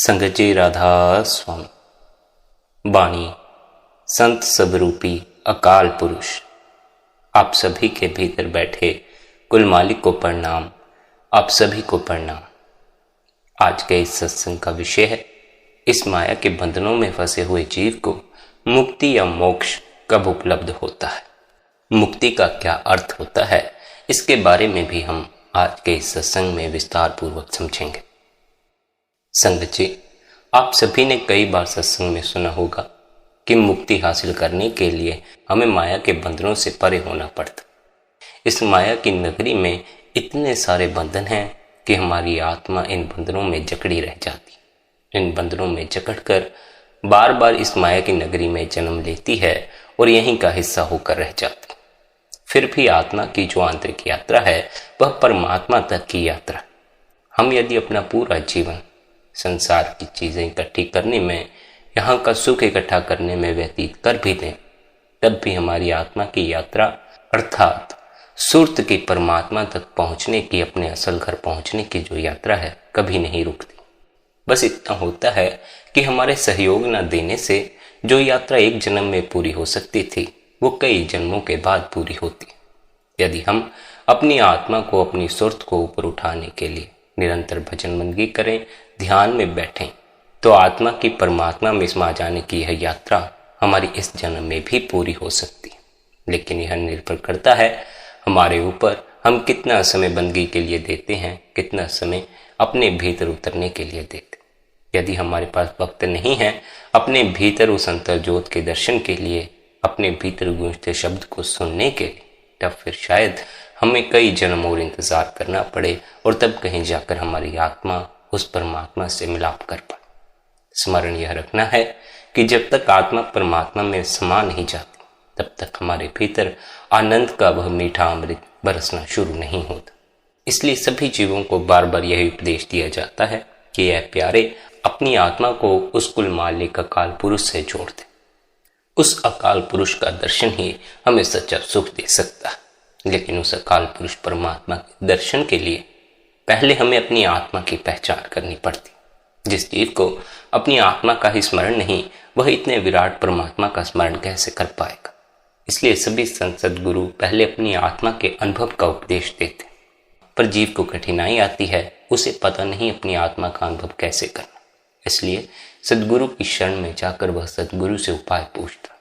संगत जी राधा स्वामी। वाणी संत सबरूपी अकाल पुरुष, आप सभी के भीतर बैठे कुल मालिक को प्रणाम। आप सभी को प्रणाम। आज के इस सत्संग का विषय है, इस माया के बंधनों में फंसे हुए जीव को मुक्ति या मोक्ष कब उपलब्ध होता है, मुक्ति का क्या अर्थ होता है, इसके बारे में भी हम आज के इस सत्संग में विस्तार पूर्वक समझेंगे। संगत जी, आप सभी ने कई बार सत्संग में सुना होगा कि मुक्ति हासिल करने के लिए हमें माया के बंधनों से परे होना पड़ता। इस माया की नगरी में इतने सारे बंधन हैं कि हमारी आत्मा इन बंधनों में जकड़ी रह जाती। इन बंधनों में जकड़कर बार बार इस माया की नगरी में जन्म लेती है और यहीं का हिस्सा होकर रह जाती। फिर भी आत्मा की जो आंतरिक यात्रा है वह परमात्मा तक की यात्रा। हम यदि अपना पूरा जीवन संसार की चीजें इकट्ठी करने में, यहाँ का सुख इकट्ठा करने में व्यतीत कर भी दें, तब भी हमारी आत्मा की यात्रा अर्थात सुर्त की परमात्मा तक पहुंचने की, अपने असल घर पहुंचने की जो यात्रा है, कभी नहीं रुकती। बस इतना होता है कि हमारे सहयोग न देने से जो यात्रा एक जन्म में पूरी हो सकती थी वो कई जन्मों के बाद पूरी होती। यदि हम अपनी आत्मा को, अपनी सुर्त को ऊपर उठाने के लिए निरंतर भजन बंदगी करें, ध्यान में बैठें, तो आत्मा की परमात्मा में समा जाने की यह यात्रा हमारी इस जन्म में भी पूरी हो सकती है। लेकिन यह निर्भर करता है हमारे ऊपर, हम कितना समय बंदगी के लिए देते हैं, कितना समय अपने भीतर उतरने के लिए देते। यदि हमारे पास वक्त नहीं है अपने भीतर उस अंतर ज्योत के दर्शन के लिए, अपने भीतर गूंजते शब्द को सुनने के लिए, तब फिर शायद हमें कई जन्म और इंतजार करना पड़े और तब कहीं जाकर हमारी आत्मा उस परमात्मा से मिलाप कर पाए। स्मरण यह रखना है कि जब तक आत्मा परमात्मा में समा नहीं जाती, तब तक हमारे भीतर आनंद का वह मीठा अमृत बरसना शुरू नहीं होता। इसलिए सभी जीवों को बार बार यही उपदेश दिया जाता है कि यह प्यारे, अपनी आत्मा को उस कुल मालिक अकाल पुरुष से जोड़ दे। उस अकाल पुरुष का दर्शन ही हमें सच्चा सुख दे सकता है। लेकिन उस अकाल पुरुष परमात्मा के दर्शन के लिए पहले हमें अपनी आत्मा की पहचान करनी पड़ती। जिस जीव को अपनी आत्मा का ही स्मरण नहीं, वह इतने विराट परमात्मा का स्मरण कैसे कर पाएगा। इसलिए सभी संत सद्गुरु पहले अपनी आत्मा के अनुभव का उपदेश देते, पर जीव को कठिनाई आती है, उसे पता नहीं अपनी आत्मा का अनुभव कैसे करना। इसलिए सद्गुरु की शरण में जाकर वह सद्गुरु से उपाय पूछता।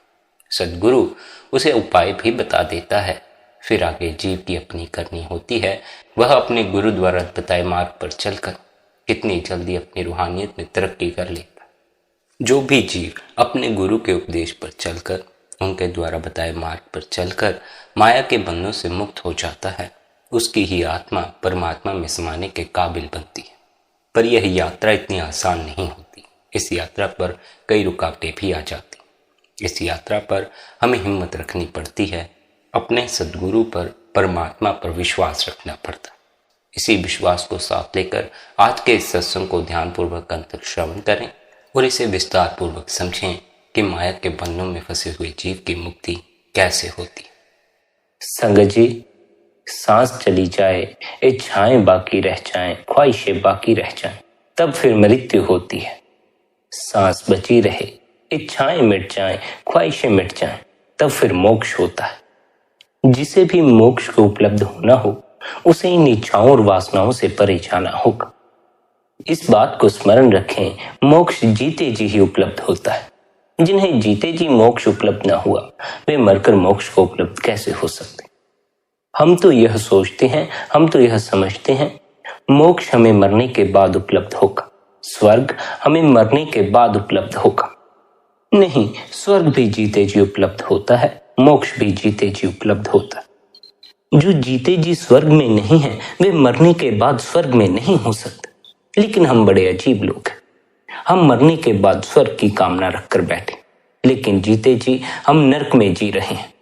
सद्गुरु उसे उपाय भी बता देता है। फिर आगे जीव की अपनी करनी होती है। वह अपने गुरु द्वारा बताए मार्ग पर चलकर कितनी जल्दी अपनी रूहानियत में तरक्की कर लेता। जो भी जीव अपने गुरु के उपदेश पर चलकर, उनके द्वारा बताए मार्ग पर चलकर माया के बंधनों से मुक्त हो जाता है, उसकी ही आत्मा परमात्मा में समाने के काबिल बनती है। पर यह यात्रा इतनी आसान नहीं होती। इस यात्रा पर कई रुकावटें भी आ जाती। इस यात्रा पर हमें हिम्मत रखनी पड़ती है, अपने सद्गुरु पर, परमात्मा पर विश्वास रखना पड़ता। इसी विश्वास को साथ लेकर आज के इस सत्संग को ध्यानपूर्वक अंत तक श्रवण करें और इसे विस्तार पूर्वक समझें कि माया के बंधनों में फंसे हुए जीव की मुक्ति कैसे होती। संगत जी, सांस चली जाए, इच्छाएं बाकी रह जाएं, ख्वाहिशें बाकी रह जाएं, तब फिर मृत्यु होती है। सांस बची रहे, इच्छाएं मिट जाएं, ख्वाहिशें मिट जाएं, तब फिर मोक्ष होता है। जिसे भी मोक्ष को उपलब्ध होना हो, उसे इन इच्छाओं और वासनाओं से परे जाना होगा। इस बात को स्मरण रखें, मोक्ष जीते जी ही उपलब्ध होता है। जिन्हें जीते जी मोक्ष उपलब्ध ना हुआ, वे मरकर मोक्ष को उपलब्ध कैसे हो सकते। हम तो यह सोचते हैं, हम तो यह समझते हैं, मोक्ष हमें मरने के बाद उपलब्ध होगा, स्वर्ग हमें मरने के बाद उपलब्ध होगा। नहीं, स्वर्ग भी जीते जी उपलब्ध होता है, मोक्ष भी जीते जी उपलब्ध होता है। जो जीते जी स्वर्ग में नहीं है, वे मरने के बाद स्वर्ग में नहीं हो सकते। लेकिन हम बड़े अजीब लोग हैं। हम मरने के बाद स्वर्ग की कामना रखकर बैठे, लेकिन जीते जी हम नरक में जी रहे हैं।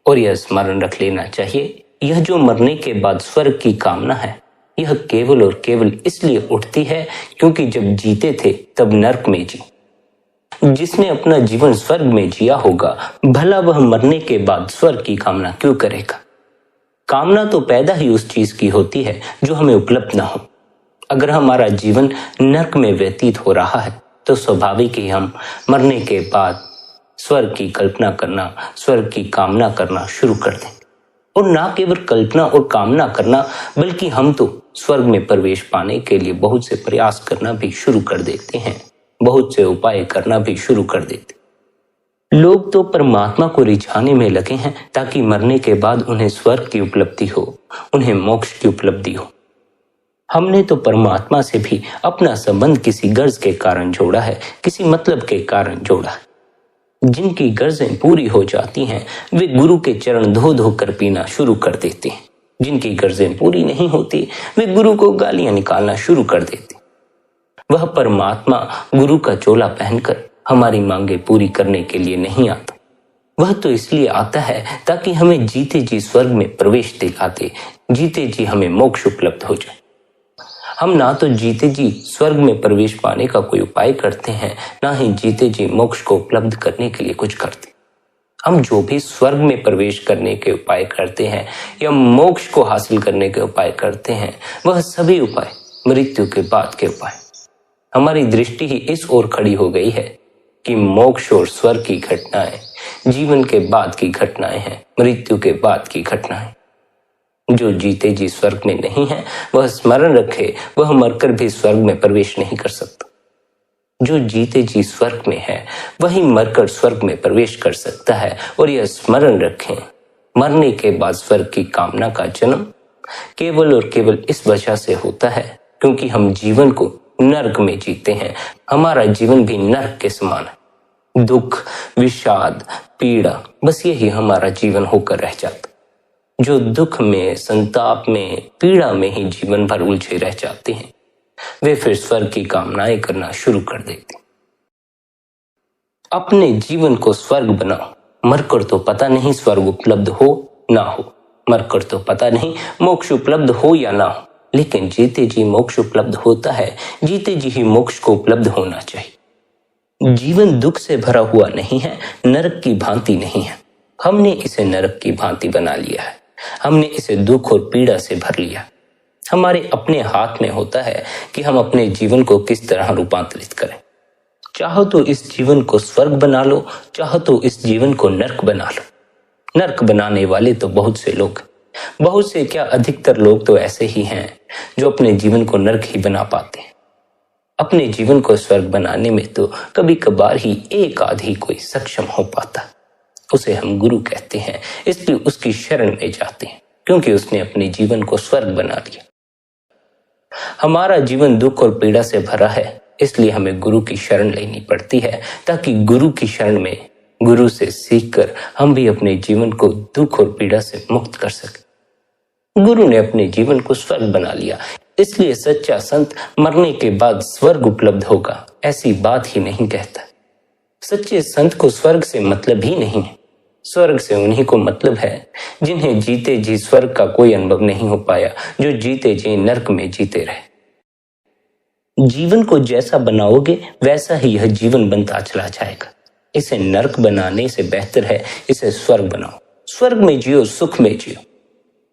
और यह स्मरण रख लेना चाहिए, यह जो मरने के बाद स्वर्ग की कामना है, यह केवल और केवल इसलिए उठती है क्योंकि जब जीते थे तब नरक में जी। जिसने अपना जीवन स्वर्ग में जिया होगा, भला वह मरने के बाद स्वर्ग की कामना क्यों करेगा। कामना तो पैदा ही उस चीज की होती है जो हमें उपलब्ध ना हो। अगर हमारा जीवन नरक में व्यतीत हो रहा है तो स्वाभाविक ही हम मरने के बाद स्वर्ग की कल्पना करना, स्वर्ग की कामना करना शुरू कर दें। और ना केवल कल्पना और कामना करना, बल्कि हम तो स्वर्ग में प्रवेश पाने के लिए बहुत से प्रयास करना भी शुरू कर देते हैं, बहुत से उपाय करना भी शुरू कर देते। लोग तो परमात्मा को रिझाने में लगे हैं ताकि मरने के बाद उन्हें स्वर्ग की उपलब्धि हो, उन्हें मोक्ष की उपलब्धि हो। हमने तो परमात्मा से भी अपना संबंध किसी गर्ज के कारण जोड़ा है, किसी मतलब के कारण जोड़ा है। जिनकी गर्जें पूरी हो जाती हैं वे गुरु के चरण धो धो कर पीना शुरू कर देते हैं। जिनकी गर्जें पूरी नहीं होती वे गुरु को गालियां निकालना शुरू कर देते। वह परमात्मा गुरु का चोला पहनकर हमारी मांगें पूरी करने के लिए नहीं आता। वह तो इसलिए आता है ताकि हमें जीते जी स्वर्ग में प्रवेश दिला दे, जीते जी हमें मोक्ष उपलब्ध हो जाए। हम ना तो जीते जी स्वर्ग में प्रवेश पाने का कोई उपाय करते हैं, ना ही जीते जी मोक्ष को उपलब्ध करने के लिए कुछ करते। हम जो भी स्वर्ग में प्रवेश करने के उपाय करते हैं या मोक्ष को हासिल करने के उपाय करते हैं, वह सभी उपाय मृत्यु के बाद के उपाय। हमारी दृष्टि ही इस ओर खड़ी हो गई है कि मोक्ष और स्वर्ग की घटनाएं जीवन के बाद की घटनाएं हैं, मृत्यु के बाद की घटनाएं। जो जीते जी स्वर्ग में नहीं है वह स्मरण रखे, वह मरकर भी स्वर्ग में प्रवेश नहीं कर सकता। जो जीते जी स्वर्ग में है वही मरकर स्वर्ग में प्रवेश कर सकता है। और यह स्मरण रखें, मरने के बाद स्वर्ग की कामना का जन्म केवल और केवल इस वजह से होता है क्योंकि हम जीवन को नरक में जीते हैं। हमारा जीवन भी नरक के समान है। दुख, विषाद, पीड़ा, बस यही हमारा जीवन होकर रह जाता। जो दुख में, संताप में, पीड़ा में ही जीवन भर उलझे रह जाते हैं, वे फिर स्वर्ग की कामनाएं करना शुरू कर देते। अपने जीवन को स्वर्ग बनाओ। मरकर तो पता नहीं स्वर्ग उपलब्ध हो ना हो, मरकर तो पता नहीं मोक्ष उपलब्ध हो या ना हो, लेकिन जीते जी मोक्ष उपलब्ध होता है। जीते जी ही मोक्ष को उपलब्ध होना चाहिए। जीवन दुख से भरा हुआ नहीं है, नरक की भांति नहीं है। हमने इसे नरक की भांति बना लिया है। हमने इसे दुख और पीड़ा से भर लिया। हमारे अपने हाथ में होता है कि हम अपने जीवन को किस तरह रूपांतरित करें। चाहो तो इस जीवन को स्वर्ग बना लो, चाहो तो इस जीवन को नरक बना लो। नरक बनाने वाले तो बहुत से लोग, बहुत से क्या अधिकतर लोग तो ऐसे ही हैं जो अपने जीवन को नरक ही बना पाते हैं। अपने जीवन को स्वर्ग बनाने में तो कभी कभार ही एक आधी कोई सक्षम हो पाता। उसे हम गुरु कहते हैं, इसलिए उसकी शरण में जाते हैं क्योंकि उसने अपने जीवन को स्वर्ग बना लिया। हमारा जीवन दुख और पीड़ा से भरा है, इसलिए हमें गुरु की शरण लेनी पड़ती है ताकि गुरु की शरण में, गुरु से सीखकर हम भी अपने जीवन को दुख और पीड़ा से मुक्त कर सके। गुरु ने अपने जीवन को स्वर्ग बना लिया, इसलिए सच्चा संत मरने के बाद स्वर्ग उपलब्ध होगा ऐसी बात ही नहीं कहता। सच्चे संत को स्वर्ग से मतलब ही नहीं है। स्वर्ग से उन्हीं को मतलब है जिन्हें जीते जी स्वर्ग का कोई अनुभव नहीं हो पाया, जो जीते जी नरक में जीते रहे। जीवन को जैसा बनाओगे वैसा ही यह जीवन बनता चला जाएगा। इसे नरक बनाने से बेहतर है इसे स्वर्ग बनाओ। स्वर्ग में जियो, सुख में जियो।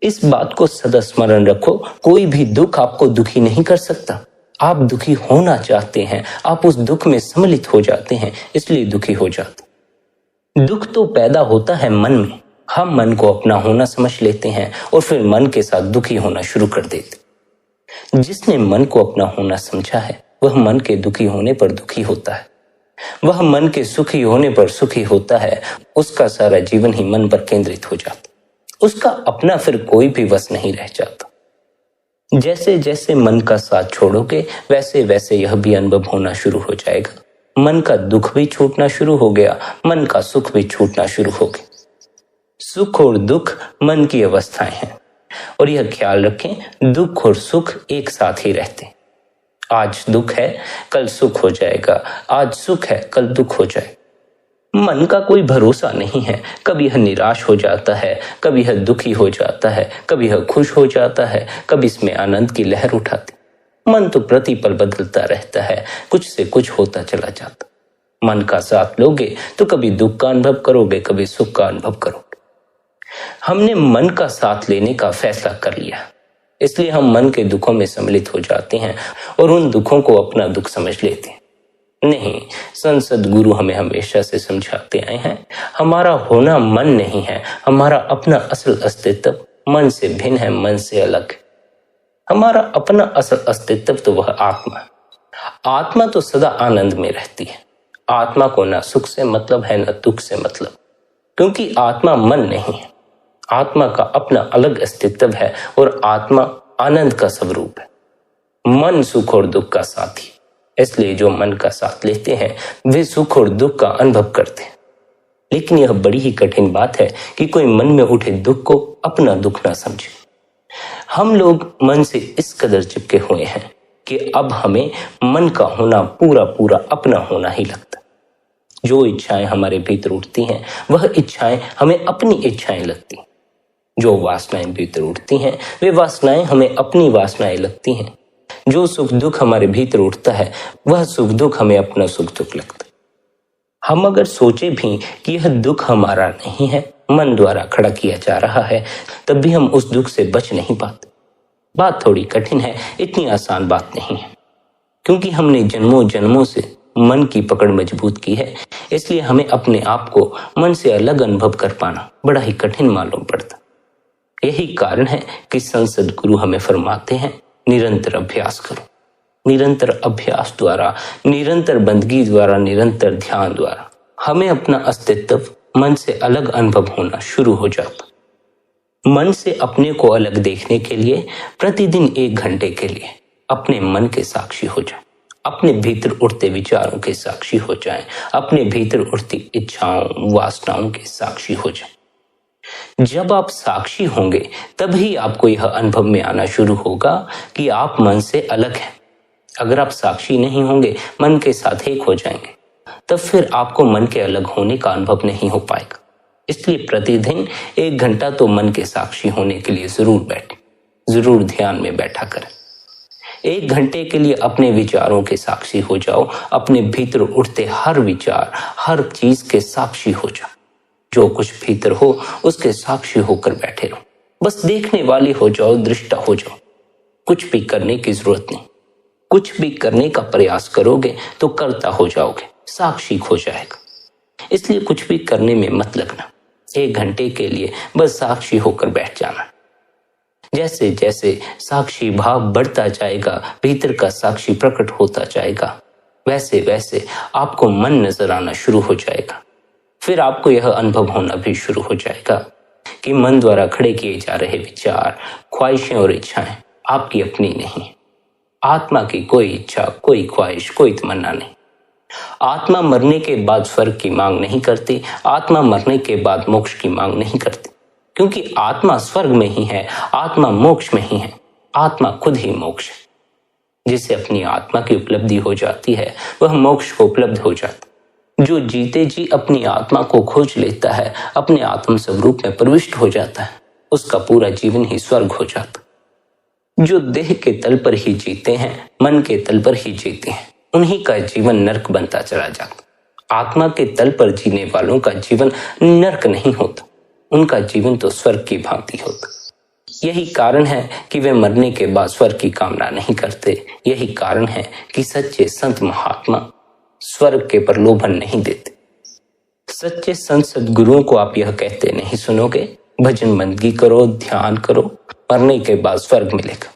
इस बात को सदा स्मरण रखो, कोई भी दुख आपको दुखी नहीं कर सकता। आप दुखी होना चाहते हैं, आप उस दुख में सम्मिलित हो जाते हैं, इसलिए दुखी हो जाते। दुख तो पैदा होता है मन में। हम मन को अपना होना समझ लेते हैं और फिर मन के साथ दुखी होना शुरू कर देते। जिसने मन को अपना होना समझा है वह मन के दुखी होने पर दुखी होता है, वह मन के सुखी होने पर सुखी होता है। उसका सारा जीवन ही मन पर केंद्रित हो जाता, उसका अपना फिर कोई भी वश नहीं रह जाता। जैसे जैसे मन का साथ छोड़ोगे वैसे वैसे यह भी अनुभव होना शुरू हो जाएगा। मन का दुख भी छूटना शुरू हो गया, मन का सुख भी छूटना शुरू हो गया। सुख और दुख मन की अवस्थाएं हैं और यह ख्याल रखें, दुख और सुख एक साथ ही रहते हैं। आज दुख है कल सुख हो जाएगा, आज सुख है कल दुख हो जाएगा। मन का कोई भरोसा नहीं है, कभी यह निराश हो जाता है, कभी यह दुखी हो जाता है, कभी यह खुश हो जाता है, कभी इसमें आनंद की लहर उठाती। मन तो प्रतिपल बदलता रहता है, कुछ से कुछ होता चला जाता। मन का साथ लोगे तो कभी दुख का अनुभव करोगे, कभी सुख का अनुभव करोगे। हमने मन का साथ लेने का फैसला कर लिया। इसलिए हम मन के दुखों में सम्मिलित हो जाते हैं और उन दुखों को अपना दुख समझ लेते हैं। नहीं, संत सद्गुरु हमें हमेशा से समझाते आए हैं, हमारा होना मन नहीं है, हमारा अपना असल अस्तित्व मन से भिन्न है, मन से अलग है। हमारा अपना असल अस्तित्व तो वह आत्मा है। आत्मा तो सदा आनंद में रहती है। आत्मा को न सुख से मतलब है न दुख से मतलब, क्योंकि आत्मा मन नहीं है। आत्मा का अपना अलग अस्तित्व है और आत्मा आनंद का स्वरूप है। मन सुख और दुख का साथी, इसलिए जो मन का साथ लेते हैं वे सुख और दुख का अनुभव करते हैं। लेकिन यह बड़ी ही कठिन बात है कि कोई मन में उठे दुख को अपना दुख ना समझे। हम लोग मन से इस कदर चिपके हुए हैं कि अब हमें मन का होना पूरा पूरा अपना होना ही लगता। जो इच्छाएं हमारे भीतर उठती हैं वह इच्छाएं हमें अपनी इच्छाएं लगती। जो वासनाएं भीतर उठती हैं वे वासनाएं हमें अपनी वासनाएं लगती हैं। जो सुख दुख हमारे भीतर उठता है वह सुख दुख हमें अपना सुख दुख लगता। हम अगर सोचे भी कि यह दुख हमारा नहीं है, मन द्वारा खड़ा किया जा रहा है, तब भी हम उस दुख से बच नहीं पाते। बात थोड़ी कठिन है, इतनी आसान बात नहीं है, क्योंकि हमने जन्मों जन्मों से मन की पकड़ मजबूत की है। इसलिए हमें अपने आप को मन से अलग अनुभव कर पाना बड़ा ही कठिन मालूम पड़ता। यही कारण है कि संत सद्गुरु हमें फरमाते हैं, निरंतर अभ्यास करो। निरंतर अभ्यास द्वारा, निरंतर बंदगी द्वारा, निरंतर ध्यान द्वारा हमें अपना अस्तित्व मन से अलग अनुभव होना शुरू हो जाता। मन से अपने को अलग देखने के लिए प्रतिदिन 1 घंटे के लिए अपने मन के साक्षी हो जाए, अपने भीतर उठते विचारों के साक्षी हो जाएं, अपने भीतर उठती इच्छाओं वासनाओं के साक्षी हो जाएं। जब आप साक्षी होंगे तभी आपको यह अनुभव में आना शुरू होगा कि आप मन से अलग हैं। अगर आप साक्षी नहीं होंगे, मन के साथ एक हो जाएंगे, तब फिर आपको मन के अलग होने का अनुभव नहीं हो पाएगा। इसलिए प्रतिदिन 1 घंटा तो मन के साक्षी होने के लिए जरूर बैठें, जरूर ध्यान में बैठा करें। 1 घंटे के लिए अपने विचारों के साक्षी हो जाओ, अपने भीतर उठते हर विचार, हर चीज के साक्षी हो जाओ। जो कुछ भीतर हो उसके साक्षी होकर बैठे रहो, बस देखने वाले हो जाओ, दृष्टा हो जाओ। कुछ भी करने की जरूरत नहीं। कुछ भी करने का प्रयास करोगे तो करता हो जाओगे, साक्षी हो जाएगा। इसलिए कुछ भी करने में मत लगना। 1 घंटे के लिए बस साक्षी होकर बैठ जाना। जैसे जैसे साक्षी भाव बढ़ता जाएगा, भीतर का साक्षी प्रकट होता जाएगा, वैसे वैसे आपको मन नजर आना शुरू हो जाएगा। फिर आपको यह अनुभव होना भी शुरू हो जाएगा कि मन द्वारा खड़े किए जा रहे विचार, ख्वाहिशें और इच्छाएं आपकी अपनी नहीं। आत्मा की कोई इच्छा, कोई ख्वाहिश, कोई तमन्ना नहीं। आत्मा मरने के बाद स्वर्ग की मांग नहीं करती। आत्मा मरने के बाद मोक्ष की मांग नहीं करती, क्योंकि आत्मा स्वर्ग में ही है, आत्मा मोक्ष में ही है। आत्मा खुद ही मोक्ष है। जिसे अपनी आत्मा की उपलब्धि हो जाती है वह मोक्ष को उपलब्ध हो जाता। जो जीते जी अपनी आत्मा को खोज लेता है, अपने आत्म स्वरूप में प्रविष्ट हो जाता है, उसका पूरा जीवन ही स्वर्ग हो जाता। जो देह के तल पर ही जीते हैं, मन के तल पर ही जीते हैं, उन्हीं का जीवन नरक बनता चला जाता। आत्मा के तल पर जीने वालों का जीवन नरक नहीं होता, उनका जीवन तो स्वर्ग की भांति होता। यही कारण है कि वे मरने के बाद स्वर्ग की कामना नहीं करते। यही कारण है कि सच्चे संत महात्मा स्वर्ग के प्रलोभन नहीं देते। सच्चे संत सद्गुरुओं को आप यह कहते नहीं सुनोगे, भजन बंदगी करो, ध्यान करो, मरने के बाद स्वर्ग मिलेगा।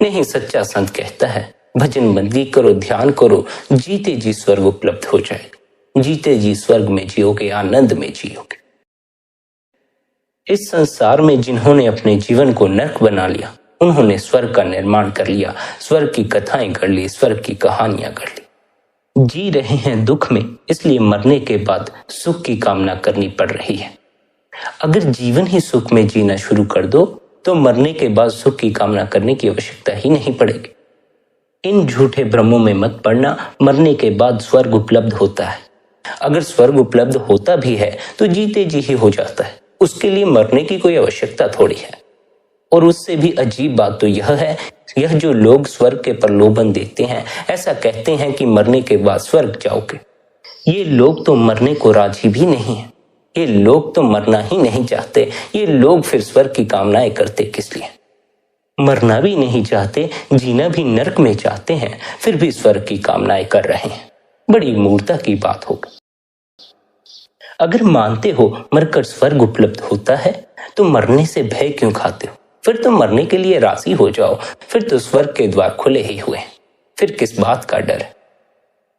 नहीं, सच्चा संत कहता है भजन बंदगी करो, ध्यान करो, जीते जी स्वर्ग उपलब्ध हो जाएगा। जीते जी स्वर्ग में जियोगे, आनंद में जियोगे। इस संसार में जिन्होंने अपने जीवन को नरक बना लिया, उन्होंने स्वर्ग का निर्माण कर लिया, स्वर्ग की कथाएं कर ली, स्वर्ग की कहानियां कर ली। जी रहे हैं दुख में, इसलिए मरने के बाद सुख की कामना करनी पड़ रही है। अगर जीवन ही सुख में जीना शुरू कर दो तो मरने के बाद सुख की कामना करने की आवश्यकता ही नहीं पड़ेगी। इन झूठे भ्रमों में मत पड़ना। मरने के बाद स्वर्ग उपलब्ध होता है। अगर स्वर्ग उपलब्ध होता भी है तो जीते जी ही हो जाता है, उसके लिए मरने की कोई आवश्यकता थोड़ी है। और उससे भी अजीब बात तो यह है, यह जो लोग स्वर्ग के प्रलोभन देते हैं, ऐसा कहते हैं कि मरने के बाद स्वर्ग जाओगे, ये लोग तो मरने को राजी भी नहीं है। ये लोग तो मरना ही नहीं चाहते। ये लोग फिर स्वर्ग की कामनाएं करते किस लिए? मरना भी नहीं चाहते, जीना भी नरक में चाहते हैं, फिर भी स्वर्ग की कामनाएं कर रहे हैं। बड़ी मूर्खता की बात होगी। अगर मानते हो मरकर स्वर्ग उपलब्ध होता है तो मरने से भय क्यों खाते हो? फिर तो मरने के लिए राजी हो जाओ, फिर तो स्वर्ग के द्वार खुले ही हुए, फिर किस बात का डर है?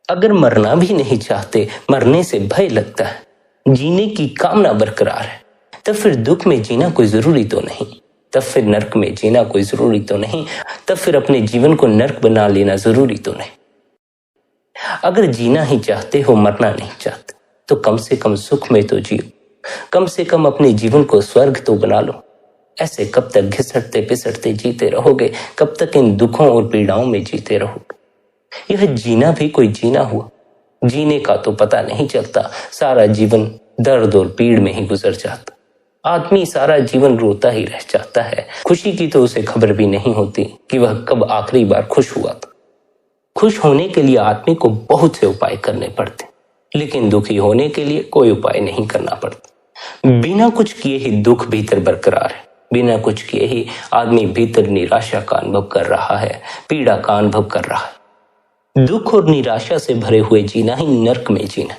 अगर मरना भी नहीं चाहते, मरने से भय लगता है, जीने की कामना बरकरार है, तब फिर दुख में जीना कोई जरूरी तो नहीं, तब फिर नरक में जीना कोई जरूरी तो नहीं, तब फिर अपने जीवन को नरक बना लेना जरूरी तो नहीं। अगर जीना ही चाहते हो, मरना नहीं चाहते, तो कम से कम सुख में तो जियो, कम से कम अपने जीवन को स्वर्ग तो बना लो। ऐसे कब तक घिसटते पिसटते जीते रहोगे? कब तक इन दुखों और पीड़ाओं में जीते रहोगे? यह जीना भी कोई जीना हुआ? जीने का तो पता नहीं चलता, सारा जीवन दर्द और पीड़ में ही गुजर जाता। आदमी सारा जीवन रोता ही रह जाता है। खुशी की तो उसे खबर भी नहीं होती कि वह कब आखिरी बार खुश हुआ था। खुश होने के लिए आदमी को बहुत से उपाय करने पड़ते, लेकिन दुखी होने के लिए कोई उपाय नहीं करना पड़ता। बिना कुछ किए ही दुख भीतर बरकरार है, बिना कुछ किए ही आदमी भीतर निराशा का अनुभव कर रहा है, पीड़ा का अनुभव कर रहा है। दुख और निराशा से भरे हुए जीना ही नरक में जीना।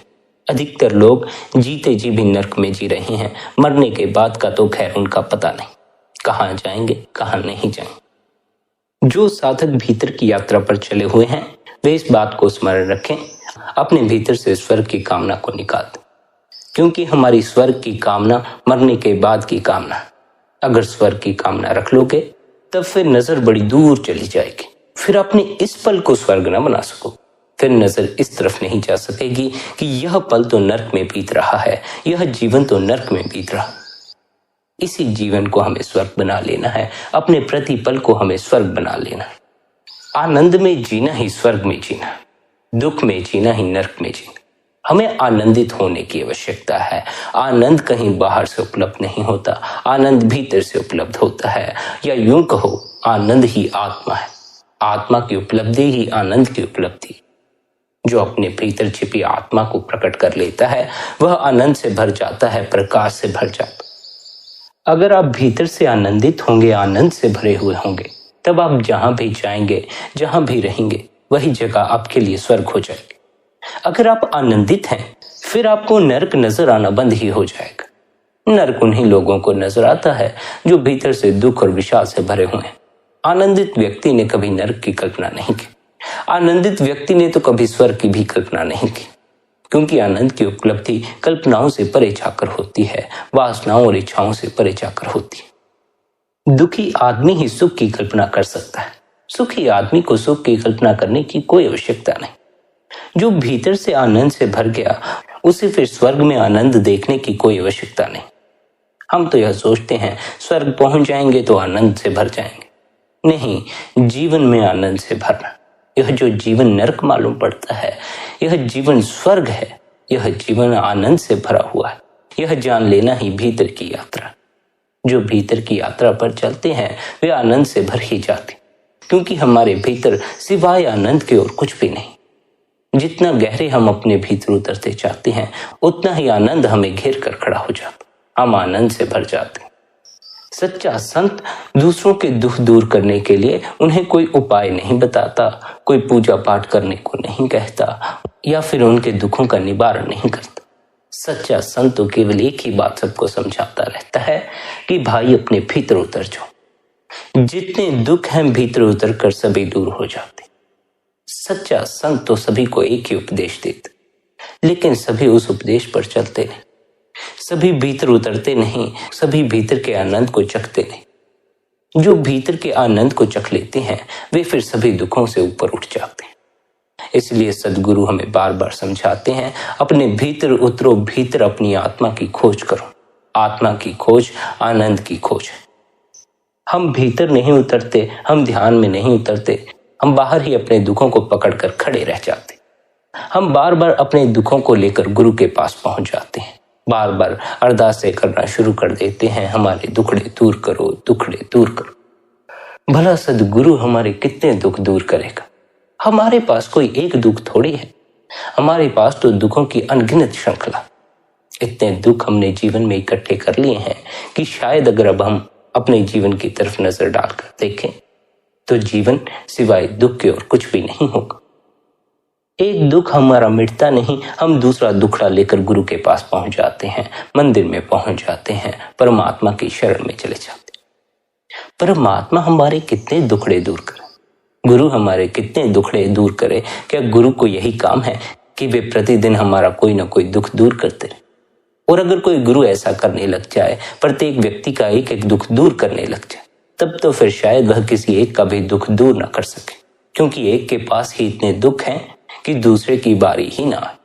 अधिकतर लोग जीते जी भी नरक में जी रहे हैं। मरने के बाद का तो खैर उनका पता नहीं, कहाँ जाएंगे कहाँ नहीं जाएंगे। जो साधक भीतर की यात्रा पर चले हुए हैं वे इस बात को स्मरण रखें, अपने भीतर से स्वर्ग की कामना को निकाल दें, क्योंकि हमारी स्वर्ग की कामना मरने के बाद की कामना है। अगर स्वर्ग की कामना रख लोगे तब फिर नजर बड़ी दूर चली जाएगी, फिर अपने इस पल को स्वर्ग न बना सको, फिर नजर इस तरफ नहीं जा सकेगी कि यह पल तो नरक में बीत रहा है, यह जीवन तो नरक में बीत रहा। इसी जीवन को हमें स्वर्ग बना लेना है, अपने प्रतिपल को हमें स्वर्ग बना लेना है। आनंद में जीना ही स्वर्ग में जीना, दुख में जीना ही नरक में जीना। हमें आनंदित होने की आवश्यकता है। आनंद कहीं बाहर से उपलब्ध नहीं होता, आनंद भीतर से उपलब्ध होता है, या यूं कहो आनंद ही आत्मा है। आत्मा की उपलब्धि ही आनंद की उपलब्धि। जो अपने भीतर छिपी आत्मा को प्रकट कर लेता है वह आनंद से भर जाता है, प्रकाश से भर जाता। अगर आप भीतर से आनंदित होंगे, आनंद से भरे हुए होंगे, तब आप जहां भी जाएंगे, जहां भी रहेंगे, वही जगह आपके लिए स्वर्ग हो जाएगी। अगर आप आनंदित हैं फिर आपको नरक नजर आना बंद ही हो जाएगा। नरक उन्हीं लोगों को नजर आता है जो भीतर से दुख और विषाद से भरे हुए हैं। आनंदित व्यक्ति ने कभी नरक की कल्पना नहीं की, आनंदित व्यक्ति ने तो कभी स्वर्ग की भी कल्पना नहीं की, क्योंकि आनंद की उपलब्धि कल्पनाओं से परे जाकर होती है, वासनाओं और इच्छाओं से परे जाकर होती है। दुखी आदमी ही सुख की कल्पना कर सकता है, सुखी आदमी को सुख की कल्पना करने की कोई आवश्यकता नहीं। जो भीतर से आनंद से भर गया उसे फिर स्वर्ग में आनंद देखने की कोई आवश्यकता नहीं। हम तो यह सोचते हैं स्वर्ग पहुंच जाएंगे तो आनंद से भर जाएंगे। नहीं, जीवन में आनंद से भरना, यह जो जीवन नरक मालूम पड़ता है, यह जीवन स्वर्ग है, यह जीवन आनंद से भरा हुआ है। यह जान लेना ही भीतर की यात्रा। जो भीतर की यात्रा पर चलते हैं वे आनंद से भर ही जाते, क्योंकि हमारे भीतर सिवाय आनंद के और कुछ भी नहीं। जितना गहरे हम अपने भीतर उतरते जाते हैं उतना ही आनंद हमें घेर कर खड़ा हो जाता, हम आनंद से भर जाते। सच्चा संत दूसरों के दुख दूर करने के लिए उन्हें कोई उपाय नहीं बताता, कोई पूजा पाठ करने को नहीं कहता, या फिर उनके दुखों का निवारण नहीं करता। सच्चा संत तो केवल एक ही बात सबको समझाता रहता है कि भाई अपने भीतर उतर जाओ। जितने दुख हैं भीतर उतर कर सभी दूर हो जाते। सच्चा संत तो सभी को एक ही उपदेश देते, लेकिन सभी उस उपदेश पर चलते नहीं, सभी भीतर उतरते नहीं, सभी भीतर के आनंद को चखते नहीं। जो भीतर के आनंद को चख लेते हैं वे फिर सभी दुखों से ऊपर उठ जाते हैं। इसलिए सद्गुरु हमें बार बार समझाते हैं, अपने भीतर उतरो, भीतर अपनी आत्मा की खोज करो। आत्मा की खोज आनंद की खोज है। हम भीतर नहीं उतरते, हम ध्यान में नहीं उतरते, हम बाहर ही अपने दुखों को पकड़कर खड़े रह जाते। हम बार बार अपने दुखों को लेकर गुरु के पास पहुंच जाते हैं, बार बार अरदासें करना शुरू कर देते हैं, हमारे दुखड़े दूर करो, दुखड़े दूर करो। भला सद्गुरु हमारे कितने दुख दूर करेगा? हमारे पास कोई एक दुख थोड़ी है, हमारे पास तो दुखों की अनगिनत श्रृंखला। इतने दुख हमने जीवन में इकट्ठे कर लिए हैं कि शायद अगर अब हम अपने जीवन की तरफ नजर डालकर देखें तो जीवन सिवाय दुख के और कुछ भी नहीं होगा। एक दुख हमारा मिटता नहीं, हम दूसरा दुखड़ा लेकर गुरु के पास पहुंच जाते हैं, मंदिर में पहुंच जाते हैं, परमात्मा की शरण में चले जाते हैं। परमात्मा हमारे कितने दुखड़े दूर करे, गुरु हमारे कितने दुखड़े दूर करे। क्या गुरु को यही काम है कि वे प्रतिदिन हमारा कोई ना कोई दुख दूर करते रहे? और अगर कोई गुरु ऐसा करने लग जाए, प्रत्येक व्यक्ति का एक एक दुख दूर करने लग जाए, तब तो फिर शायद वह किसी एक का भी दुख दूर ना कर सके, क्योंकि एक के पास ही इतने दुख हैं कि दूसरे की बारी ही ना आए।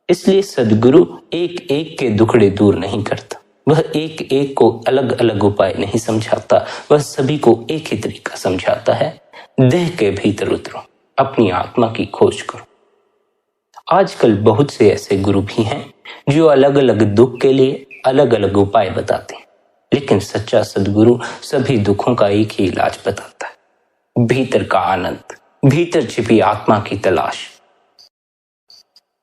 इसलिए सदगुरु एक एक के दुखड़े दूर नहीं करता, वह एक एक को अलग अलग उपाय नहीं समझाता, वह सभी को एक ही तरीका समझाता है। देह के भीतर उतरो, अपनी आत्मा की खोज करो। आजकल बहुत से ऐसे गुरु भी हैं जो अलग अलग दुख के लिए अलग अलग उपाय बताते हैं, लेकिन सच्चा सदगुरु सभी दुखों का एक ही इलाज बताता है, भीतर का आनंद, भीतर छिपी आत्मा की तलाश।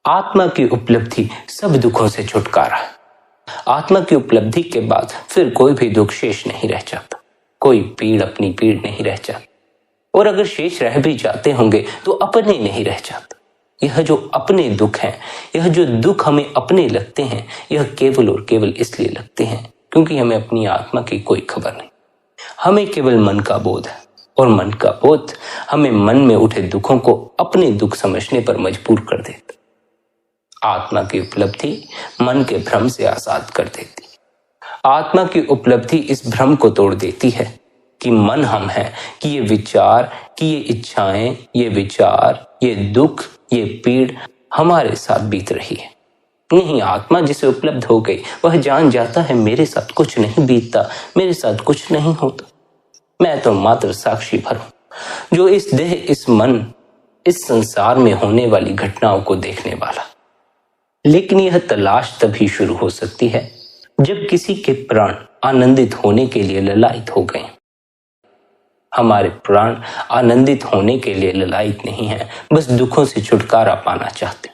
आत्मा की उपलब्धि सब दुखों से छुटकारा है। आत्मा की उपलब्धि के बाद फिर कोई भी दुख शेष नहीं रह जाता, कोई पीड़ अपनी पीड़ नहीं रह जाती, और अगर शेष रह भी जाते होंगे तो अपने नहीं रह जाता। यह जो अपने दुख हैं, यह जो दुख हमें अपने लगते हैं, यह केवल और केवल इसलिए लगते हैं क्योंकि हमें अपनी आत्मा की कोई खबर नहीं। हमें केवल मन का बोध है, और मन का बोध हमें मन में उठे दुखों को अपने दुख समझने पर मजबूर कर देता। आत्मा की उपलब्धि मन के भ्रम से आजाद कर देती। आत्मा की उपलब्धि इस भ्रम को तोड़ देती है कि मन हम हैं, कि ये विचार, कि ये इच्छाएं, ये विचार, ये दुख, ये पीड़ हमारे साथ बीत रही है। नहीं, आत्मा जिसे उपलब्ध हो गई वह जान जाता है मेरे साथ कुछ नहीं बीतता, मेरे साथ कुछ नहीं होता, मैं तो मात्र साक्षी भर हूं, जो इस देह, इस मन, इस संसार में होने वाली घटनाओं को देखने वाला। लेकिन यह तलाश तभी शुरू हो सकती है जब किसी के प्राण आनंदित होने के लिए ललायित हो गए। हमारे प्राण आनंदित होने के लिए ललायित नहीं है, बस दुखों से छुटकारा पाना चाहते।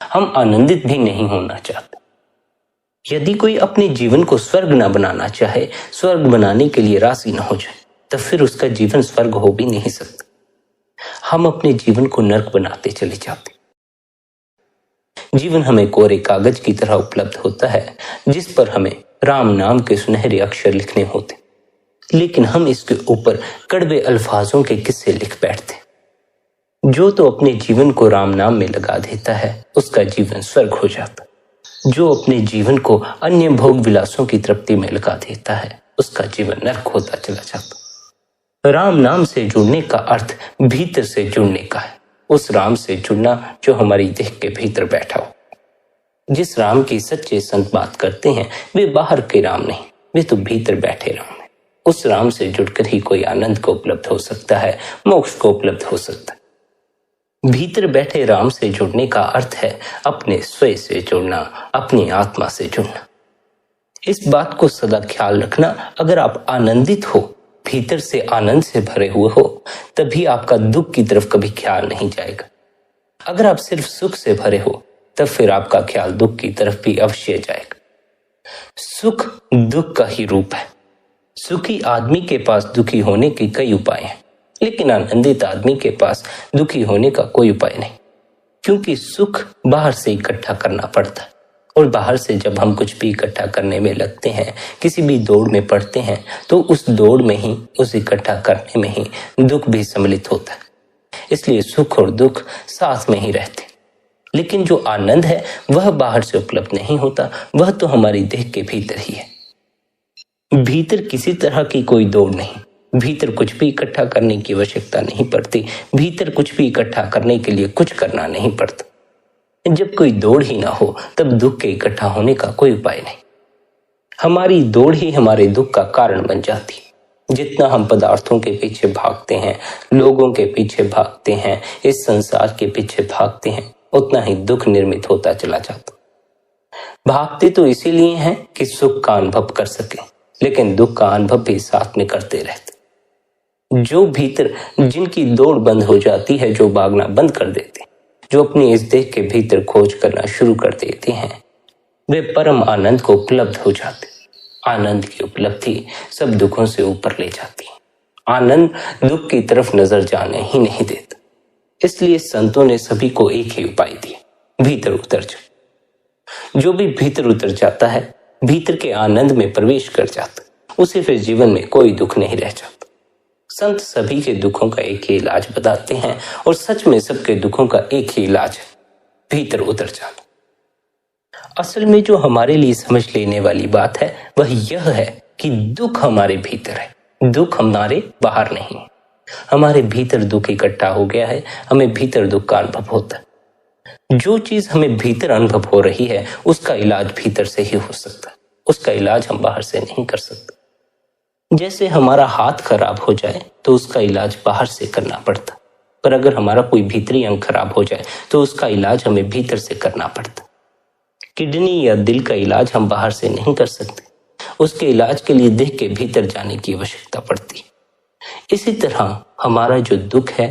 हम आनंदित भी नहीं होना चाहते। यदि कोई अपने जीवन को स्वर्ग न बनाना चाहे, स्वर्ग बनाने के लिए राजी न हो जाए, तब फिर उसका जीवन स्वर्ग हो भी नहीं सकता। हम अपने जीवन को नर्क बनाते चले जाते। जीवन हमें कोरे कागज की तरह उपलब्ध होता है, जिस पर हमें राम नाम के सुनहरे अक्षर लिखने होते, लेकिन हम इसके ऊपर कड़वे अल्फाजों के किस्से लिख बैठते। जो तो अपने जीवन को राम नाम में लगा देता है, उसका जीवन स्वर्ग हो जाता। जो अपने जीवन को अन्य भोग विलासों की तृप्ति में लगा देता है, उसका जीवन नर्क होता चला जाता। राम नाम से जुड़ने का अर्थ भीतर से जुड़ने का है, उस राम से जुड़ना जो हमारी देह के भीतर बैठा हो। जिस राम की सच्चे संत बात करते हैं, वे बाहर के राम नहीं, वे तो भीतर बैठे राम है। उस राम से जुड़कर ही कोई आनंद को उपलब्ध हो सकता है, मोक्ष को उपलब्ध हो सकता है। भीतर बैठे राम से जुड़ने का अर्थ है अपने स्वयं से जुड़ना, अपनी आत्मा से जुड़ना। इस बात को सदा ख्याल रखना, अगर आप आनंदित हो, भीतर से आनंद से भरे हुए हो, तभी आपका दुख की तरफ कभी ख्याल नहीं जाएगा। अगर आप सिर्फ सुख से भरे हो, तब फिर आपका ख्याल दुख की तरफ भी अवश्य जाएगा। सुख दुख का ही रूप है। सुखी आदमी के पास दुखी होने के कई उपाय हैं, लेकिन आनंदित आदमी के पास दुखी होने का कोई उपाय नहीं, क्योंकि सुख बाहर से इकट्ठा करना पड़ता है, और बाहर से जब हम कुछ भी इकट्ठा करने में लगते हैं, किसी भी दौड़ में पड़ते हैं, तो उस दौड़ में ही, उस इकट्ठा करने में ही दुख भी सम्मिलित होता है। इसलिए सुख और दुख साथ में ही रहते। लेकिन जो आनंद है वह बाहर से उपलब्ध नहीं होता, वह तो हमारी देह के भीतर ही है। भीतर किसी तरह की कोई दौड़ नहीं, भीतर कुछ भी इकट्ठा करने की आवश्यकता नहीं पड़ती, भीतर कुछ भी इकट्ठा करने के लिए कुछ करना नहीं पड़ता। जब कोई दौड़ ही ना हो, तब दुख के इकट्ठा होने का कोई उपाय नहीं। हमारी दौड़ ही हमारे दुख का कारण बन जाती है। जितना हम पदार्थों के पीछे भागते हैं, लोगों के पीछे भागते हैं, इस संसार के पीछे भागते हैं, उतना ही दुख निर्मित होता चला जाता। भागते तो इसीलिए हैं कि सुख का अनुभव कर सके, लेकिन दुख का अनुभव भी साथ में करते रहते। जो भीतर जिनकी दौड़ बंद हो जाती है, जो भागना बंद कर देते, जो अपनी इस देह के भीतर खोज करना शुरू कर देते हैं, वे परम आनंद को उपलब्ध हो जाते। आनंद की उपलब्धि सब दुखों से ऊपर ले जाती है। आनंद दुख की तरफ नजर जाने ही नहीं देता। इसलिए संतों ने सभी को एक ही उपाय दिया, भीतर उतर जाओ। जो भी भीतर उतर जाता है, भीतर के आनंद में प्रवेश कर जाता, उसे फिर जीवन में कोई दुख नहीं रह जाता। संत सभी के दुखों का एक ही इलाज बताते हैं और सच में सबके दुखों का एक ही इलाज है, भीतर उतर जाना। असल में जो हमारे लिए समझ लेने वाली बात है वह यह है कि दुख हमारे भीतर है, दुख हमारे बाहर नहीं। हमारे भीतर दुख इकट्ठा हो गया है, हमें भीतर दुख का अनुभव होता है। जो चीज हमें भीतर अनुभव हो रही है उसका इलाज भीतर से ही हो सकता है, उसका इलाज हम बाहर से नहीं कर सकते। जैसे हमारा हाथ खराब हो जाए तो उसका इलाज बाहर से करना पड़ता, पर अगर हमारा कोई भीतरी अंग खराब हो जाए तो उसका इलाज हमें भीतर से करना पड़ता। किडनी या दिल का इलाज हम बाहर से नहीं कर सकते, उसके इलाज के लिए देह के भीतर जाने की आवश्यकता पड़ती। इसी तरह हमारा जो दुख है,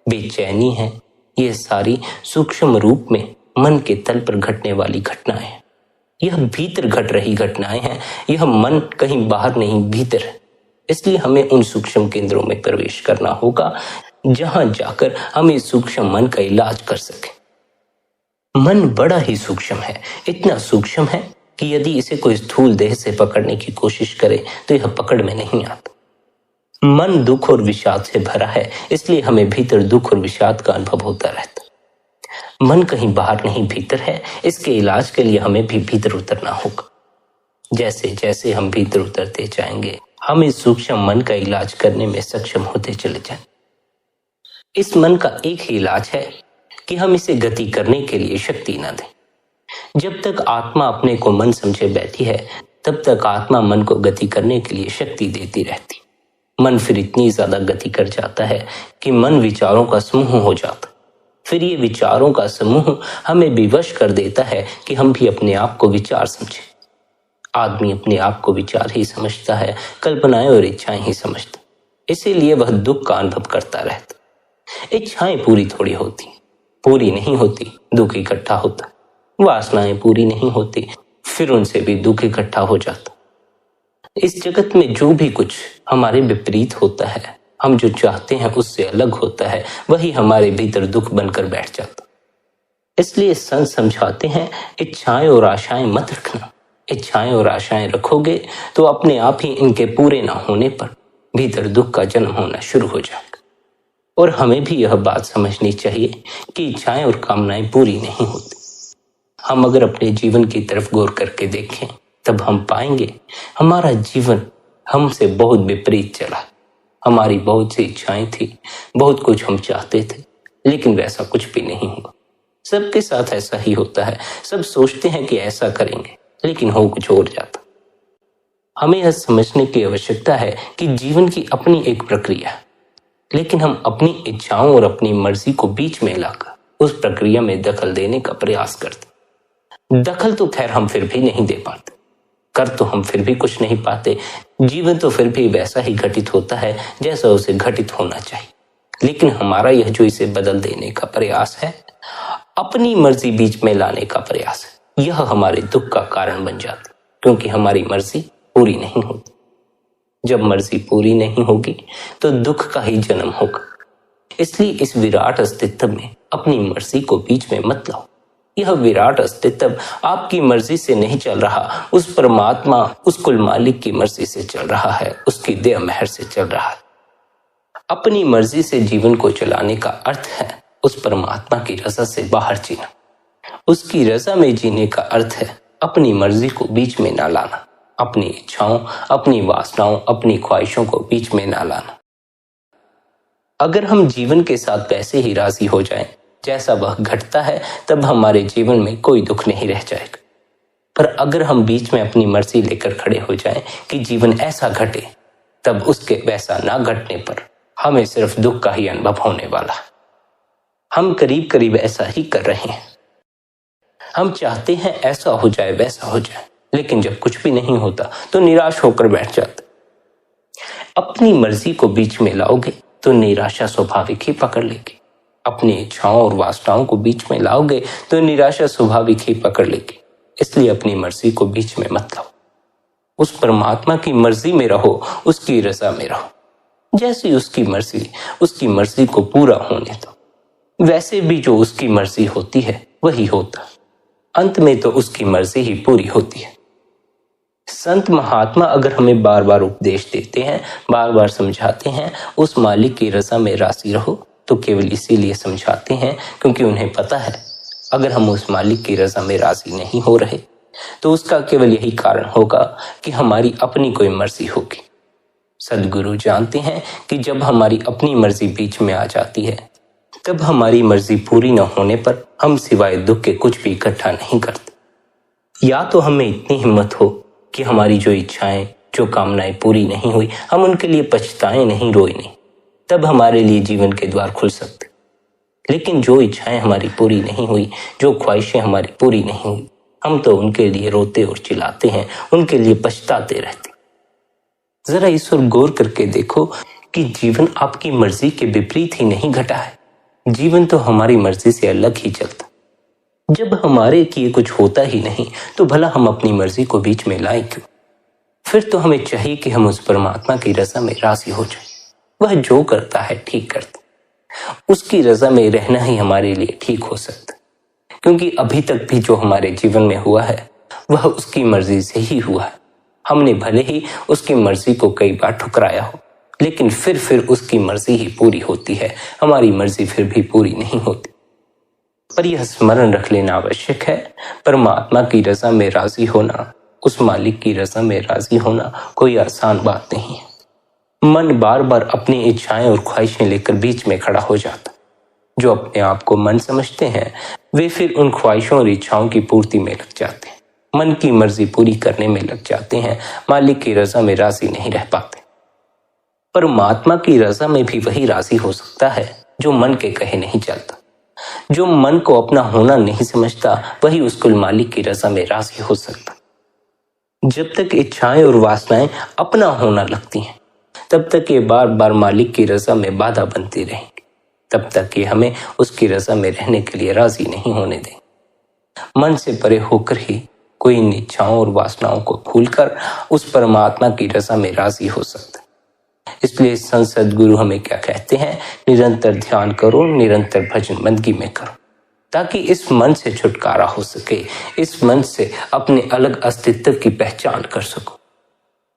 बेचैनी है, ये सारी सूक्ष्म रूप में मन के तल पर घटने वाली घटनाएं हैं। यह भीतर घट रही घटनाएं हैं, यह मन कहीं बाहर नहीं भीतर है। इसलिए हमें उन सूक्ष्म केंद्रों में प्रवेश करना होगा जहां जाकर हम इस सूक्ष्म मन का इलाज कर सकें। मन बड़ा ही सूक्ष्म है, इतना सूक्ष्म है कि यदि इसे कोई स्थूल देह से पकड़ने की कोशिश करे तो यह पकड़ में नहीं आता। मन दुख और विषाद से भरा है, इसलिए हमें भीतर दुख और विषाद का अनुभव होता रहता। मन कहीं बाहर नहीं भीतर है, इसके इलाज के लिए हमें भी भीतर उतरना होगा। जैसे जैसे हम भीतर उतरते जाएंगे हम इस सूक्ष्म मन का इलाज करने में सक्षम होते चले जाएं। इस मन का एक ही इलाज है कि हम इसे गति करने के लिए शक्ति न दें। जब तक आत्मा अपने को मन समझे बैठी है तब तक आत्मा मन को गति करने के लिए शक्ति देती रहती। मन फिर इतनी ज्यादा गति कर जाता है कि मन विचारों का समूह हो जाता। फिर ये विचारों का समूह हमें विवश कर देता है कि हम भी अपने आप को विचार समझें। आदमी अपने आप को विचार ही समझता है, कल्पनाएं और इच्छाएं ही समझता, इसीलिए वह दुख का अनुभव करता रहता। इच्छाएं पूरी थोड़ी होती, पूरी नहीं होती, दुख इकट्ठा होता। वासनाएं पूरी नहीं होती, फिर उनसे भी दुख इकट्ठा हो जाता। इस जगत में जो भी कुछ हमारे विपरीत होता है, हम जो चाहते हैं उससे अलग होता है, वही हमारे भीतर दुख बनकर बैठ जाता। इसलिए संत समझाते हैं, इच्छाएं और आशाएं मत रखना। इच्छाएं और आशाएं रखोगे तो अपने आप ही इनके पूरे ना होने पर भीतर दुख का जन्म होना शुरू हो जाएगा। और हमें भी यह बात समझनी चाहिए कि इच्छाएं और कामनाएं पूरी नहीं होती। हम अगर अपने जीवन की तरफ गौर करके देखें तब हम पाएंगे हमारा जीवन हमसे बहुत विपरीत चला। हमारी बहुत सी इच्छाएं थी, बहुत कुछ हम चाहते थे, लेकिन वैसा कुछ भी नहीं हुआ। सबके साथ ऐसा ही होता है, सब सोचते हैं कि ऐसा करेंगे, लेकिन हो कुछ और जाता। हमें यह समझने की आवश्यकता है कि जीवन की अपनी एक प्रक्रिया है, लेकिन हम अपनी इच्छाओं और अपनी मर्जी को बीच में लाकर उस प्रक्रिया में दखल देने का प्रयास करते। दखल तो खैर हम फिर भी नहीं दे पाते, कर तो हम फिर भी कुछ नहीं पाते। जीवन तो फिर भी वैसा ही घटित होता है जैसा उसे घटित होना चाहिए, लेकिन हमारा यह जो इसे बदल देने का प्रयास है, अपनी मर्जी बीच में लाने का प्रयास है, यह हमारे दुख का कारण बन जाता, क्योंकि हमारी मर्जी पूरी नहीं होती। जब मर्जी पूरी नहीं होगी तो दुख का ही जन्म होगा। इसलिए इस विराट अस्तित्व में अपनी मर्जी को बीच में मत लाओ। यह विराट अस्तित्व आपकी मर्जी से नहीं चल रहा, उस परमात्मा, उस कुल मालिक की मर्जी से चल रहा है, उसकी दया मेहर से चल रहा है। अपनी मर्जी से जीवन को चलाने का अर्थ है उस परमात्मा की रजा से बाहर जीना। उसकी रजा में जीने का अर्थ है अपनी मर्जी को बीच में ना लाना, अपनी इच्छाओं, अपनी वासनाओं, अपनी ख्वाहिशों को बीच में ना लाना। अगर हम जीवन के साथ वैसे ही राजी हो जाएं जैसा वह घटता है, तब हमारे जीवन में कोई दुख नहीं रह जाएगा। पर अगर हम बीच में अपनी मर्जी लेकर खड़े हो जाएं कि जीवन ऐसा घटे, तब उसके वैसा ना घटने पर हमें सिर्फ दुख का ही अनुभव होने वाला है। हम करीब करीब ऐसा ही कर रहे हैं। हम चाहते हैं ऐसा हो जाए, वैसा हो जाए, लेकिन जब कुछ भी नहीं होता तो निराश होकर बैठ जाते। अपनी मर्जी को बीच में लाओगे तो निराशा स्वाभाविक ही पकड़ लेगी। अपनी इच्छाओं और वासनाओं को बीच में लाओगे तो निराशा स्वाभाविक ही पकड़ लेगी। इसलिए अपनी मर्जी को बीच में मत लाओ। उस परमात्मा की मर्जी में रहो, उसकी रजा में रहो। जैसी उसकी मर्जी को पूरा होने दो। वैसे भी जो उसकी मर्जी होती है वही होता, अंत में तो उसकी मर्जी ही पूरी होती है। संत महात्मा अगर हमें बार बार उपदेश देते हैं, बार बार समझाते हैं उस मालिक की रजा में राजी रहो, तो केवल इसीलिए समझाते हैं क्योंकि उन्हें पता है अगर हम उस मालिक की रजा में राजी नहीं हो रहे तो उसका केवल यही कारण होगा कि हमारी अपनी कोई मर्जी होगी। सदगुरु जानते हैं कि जब हमारी अपनी मर्जी बीच में आ जाती है तब हमारी मर्जी पूरी न होने पर हम सिवाय दुख के कुछ भी इकट्ठा नहीं करते। या तो हमें इतनी हिम्मत हो कि हमारी जो इच्छाएं, जो कामनाएं पूरी नहीं हुई, हम उनके लिए पछताएं नहीं, रोए नहीं, तब हमारे लिए जीवन के द्वार खुल सकते। लेकिन जो इच्छाएं हमारी पूरी नहीं हुई, जो ख्वाहिशें हमारी पूरी नहीं हुई, हम तो उनके लिए रोते और चिल्लाते हैं, उनके लिए पछताते रहते। जरा इस ओर गौर करके देखो कि जीवन आपकी मर्जी के विपरीत ही नहीं घटा है। जीवन तो हमारी मर्जी से अलग ही चलता। जब हमारे किए कुछ होता ही नहीं तो भला हम अपनी मर्जी को बीच में लाएं क्यों? फिर तो हमें चाहिए कि हम उस परमात्मा की रजा में राजी हो जाएं। वह जो करता है ठीक करता, उसकी रजा में रहना ही हमारे लिए ठीक हो सकता, क्योंकि अभी तक भी जो हमारे जीवन में हुआ है वह उसकी मर्जी से ही हुआ है। हमने भले ही उसकी मर्जी को कई बार ठुकराया हो, लेकिन फिर उसकी मर्जी ही पूरी होती है, हमारी मर्जी फिर भी पूरी नहीं होती। पर यह स्मरण रख लेना आवश्यक है, परमात्मा की रजा में राजी होना, उस मालिक की रजा में राजी होना कोई आसान बात नहीं है। मन बार बार अपनी इच्छाएं और ख्वाहिशें लेकर बीच में खड़ा हो जाता। जो अपने आप को मन समझते हैं वे फिर उन ख्वाहिशों और इच्छाओं की पूर्ति में लग जाते हैं, मन की मर्जी पूरी करने में लग जाते हैं, मालिक की रजा में राजी नहीं रह पाते। परमात्मा की रजा में भी वही राजी हो सकता है जो मन के कहे नहीं चलता। जो मन को अपना होना नहीं समझता वही उस कुल मालिक की रजा में राजी हो सकता। जब तक इच्छाएं और वासनाएं अपना होना लगती हैं तब तक ये बार बार मालिक की रजा में बाधा बनती रहेंगी, तब तक ये हमें उसकी रजा में रहने के लिए राजी नहीं होने देंगे। मन से परे होकर ही कोई इन इच्छाओं और वासनाओं को भूलकर उस परमात्मा की रजा में राजी हो सकता है। इसलिए संत सद्गुरु हमें क्या कहते हैं, निरंतर ध्यान करो, निरंतर भजन बंदगी में करो, ताकि इस मन से छुटकारा हो सके, इस मन से अपने अलग अस्तित्व की पहचान कर सको।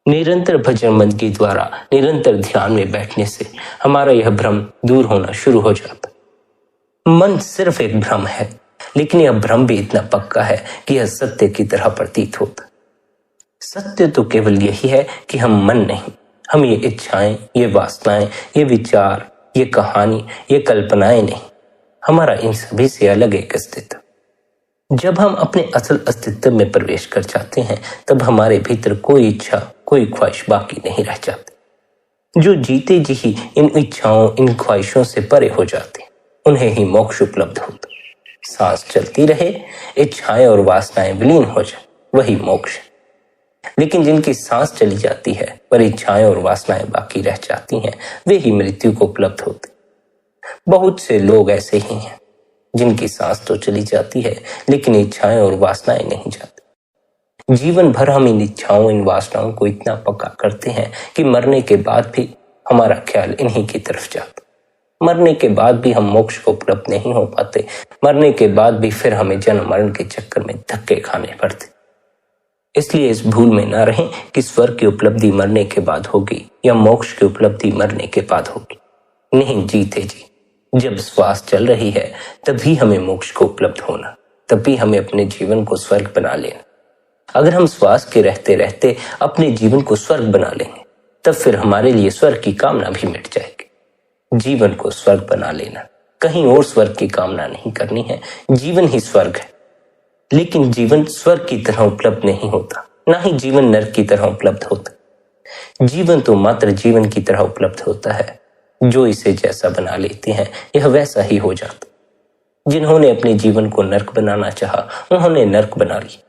निरंतर भजन बंदगी द्वारा निरंतर ध्यान में बैठने से हमारा यह भ्रम दूर होना शुरू हो जाता। मन सिर्फ एक भ्रम है, लेकिन यह भ्रम भी इतना पक्का है कि यह सत्य की तरह प्रतीत होता। सत्य तो केवल यही है कि हम मन नहीं, हम ये इच्छाएं, ये वासनाएं, ये विचार, ये कहानी, ये कल्पनाएं नहीं, हमारा इन सभी से अलग एक अस्तित्व। जब हम अपने असल अस्तित्व में प्रवेश कर जाते हैं तब हमारे भीतर कोई इच्छा, कोई ख्वाहिश बाकी नहीं रह जाती। जो जीते जी ही इन इच्छाओं, इन ख्वाहिशों से परे हो जाते, उन्हें ही मोक्ष उपलब्ध होता। सांस चलती रहे, इच्छाएं और वासनाएं विलीन हो जाए, वही मोक्ष। लेकिन जिनकी सांस चली जाती है पर इच्छाएं और वासनाएं बाकी रह जाती हैं, वे ही मृत्यु को उपलब्ध होते। बहुत से लोग ऐसे ही हैं जिनकी सांस तो चली जाती है लेकिन इच्छाएं और वासनाएं नहीं जाती। जीवन भर हम इन इच्छाओं, इन वासनाओं को इतना पक्का करते हैं कि मरने के बाद भी हमारा ख्याल इन्हीं की तरफ जाता। मरने के बाद भी हम मोक्ष को उपलब्ध नहीं हो पाते, मरने के बाद भी फिर हमें जन्म मरण के चक्कर में धक्के खाने पड़ते। इसलिए इस भूल में न रहें कि स्वर्ग की उपलब्धि मरने के बाद होगी या मोक्ष की उपलब्धि मरने के बाद होगी। नहीं, जीते जी जब श्वास चल रही है तभी हमें मोक्ष को उपलब्ध होना, तभी हमें अपने जीवन को स्वर्ग बना लेना। अगर हम श्वास के रहते रहते अपने जीवन को स्वर्ग बना लेंगे तब फिर हमारे लिए स्वर्ग की कामना भी मिट जाएगी। जीवन को स्वर्ग बना लेना, कहीं और स्वर्ग की कामना नहीं करनी है। जीवन ही स्वर्ग है, लेकिन जीवन स्वर्ग की तरह उपलब्ध नहीं होता, ना ही जीवन नरक की तरह उपलब्ध होता। जीवन तो मात्र जीवन की तरह उपलब्ध होता है। जो इसे जैसा बना लेते हैं यह वैसा ही हो जाता। जिन्होंने अपने जीवन को नरक बनाना चाहा उन्होंने नरक बना लिया,